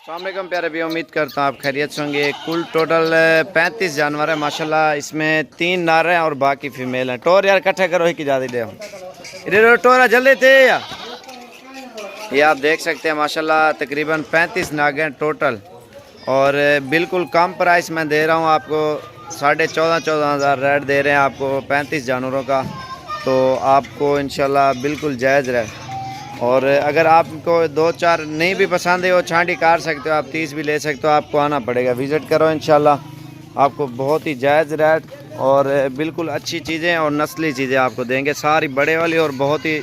अस्सलामुअलैकुम प्यारे भी, उम्मीद करता हूँ आप खैरियत से होंगे। कुल टोटल 35 जानवर है माशाल्लाह। इसमें 3 नार हैं और बाकी फीमेल हैं। टोर यार इकट्ठे करो ही की ज़्यादा दे इधर टोरा जल्दी थे यार। ये आप देख सकते हैं माशाल्लाह तकरीबन 35 नाग हैं टोटल और बिल्कुल कम प्राइस में दे रहा हूँ आपको। 14,500 रेट दे रहे हैं आपको 35 जानवरों का, तो आपको इंशाल्लाह बिल्कुल जायज़ रहे। और अगर आपको 2-4 नहीं भी पसंद है वो छांटी काट सकते हो, आप 30 भी ले सकते हो। आपको आना पड़ेगा, विज़िट करो इंशाल्लाह। आपको बहुत ही जायज़ रेट और बिल्कुल अच्छी चीज़ें और नस्ली चीज़ें आपको देंगे, सारी बड़े वाली और बहुत ही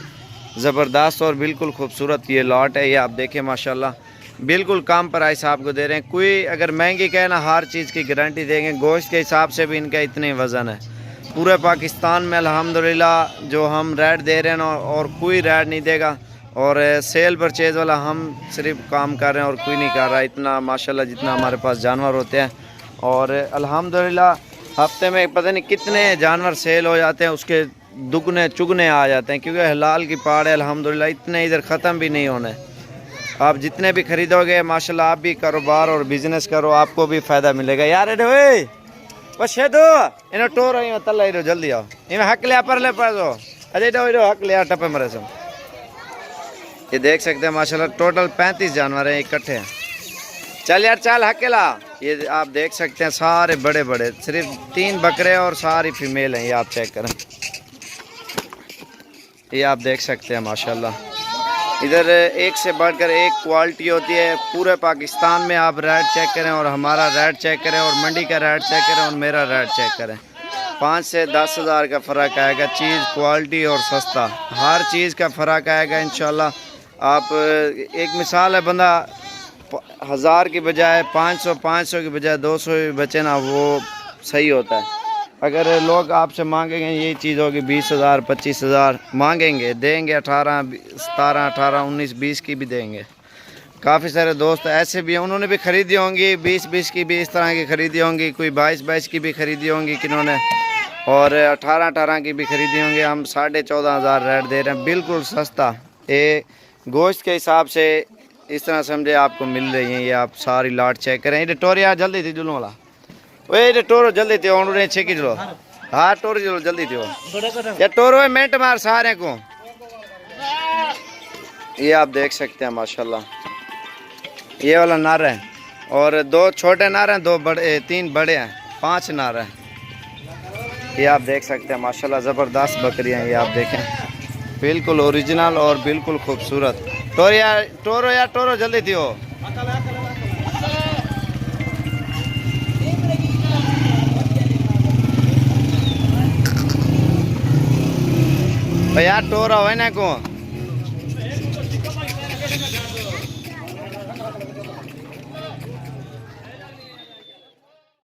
ज़बरदस्त और बिल्कुल खूबसूरत ये लॉट है। ये आप देखें माशाल्लाह बिल्कुल कम प्राइस आपको दे रहे हैं। कोई अगर महंगी कहे ना, हर चीज़ की गारंटी देंगे। गोश्त के हिसाब से भी इनका इतने वज़न है। पूरे पाकिस्तान में अल्हम्दुलिल्लाह जो हम रेट दे रहे हैं ना, और कोई रेट नहीं देगा। और सेल परचेज़ वाला हम सिर्फ काम कर रहे हैं और कोई नहीं कर रहा इतना माशाल्लाह जितना हमारे पास जानवर होते हैं। और अल्हम्दुलिल्लाह हफ्ते में पता नहीं कितने जानवर सेल हो जाते हैं, उसके दुगने चुगने आ जाते हैं, क्योंकि हलाल की पहाड़ है अल्हम्दुलिल्लाह। इतने इधर ख़त्म भी नहीं होने। आप जितने भी ख़रीदोगे माशाल्लाह, आप भी कारोबार और बिज़नेस करो, आपको भी फ़ायदा मिलेगा यार। अरे बस दो इन टोर तल जल्दी आओ, इन्हें हक लिया पर ले पा दो। अरे डो हक लिया टपे मरे से। ये देख सकते हैं माशाल्लाह टोटल 35 जानवर हैं इकट्ठे हैं। चल यार चल हकेला। ये आप देख सकते हैं सारे बड़े बड़े, सिर्फ 3 बकरे और सारी फीमेल हैं। ये आप चेक करें, ये आप देख सकते हैं माशाल्लाह। इधर एक से बढ़कर एक क्वालिटी होती है। पूरे पाकिस्तान में आप रेट चेक करें और हमारा रेट चेक करें और मंडी का रेट चेक करें और मेरा रेट चेक करें, 5 से 10 हज़ार का फ़र्क आएगा। चीज़ क्वालिटी और सस्ता, हर चीज़ का फ़र्क आएगा इंशाल्लाह। आप एक मिसाल है, बंदा 1000 की बजाय 500 की बजाय 200 बचे ना, वो सही होता है। अगर लोग आपसे मांगेंगे यही चीज़ होगी 20,000 25,000 मांगेंगे, देंगे 18 17 18 19 20 की भी देंगे। काफ़ी सारे दोस्त ऐसे भी हैं, उन्होंने भी ख़रीदी होंगी 20 की भी इस तरह की ख़रीदी होंगी, कोई 22 की भी ख़रीदी होंगी किन्होंने, और 18 की भी ख़रीदी होंगी। हम 14,500 रेट दे रहे हैं, बिल्कुल सस्ता। ये गोश्त के हिसाब से इस तरह समझे आपको मिल रही हैं। ये आप सारी लाट चेक करें। ये टोरिया जल्दी थी जुलूँ वाला, ये टोरो जल्दी थी उन्होंने 6 किलो। हाँ टोरी चलो जल्दी थी ये टोरो है, मिनट मार सारे को। ये आप देख सकते हैं माशाल्लाह, ये वाला नार है और 2 छोटे नार हैं, 2 बड़े, 3 बड़े हैं, 5 नार हैं। ये आप देख सकते हैं माशाल्लाह ज़बरदस्त बकरियाँ। ये आप देखें बिल्कुल ओरिजिनल और बिल्कुल खूबसूरत। टोरो जल्दी थी हो। यार टोरा है ना को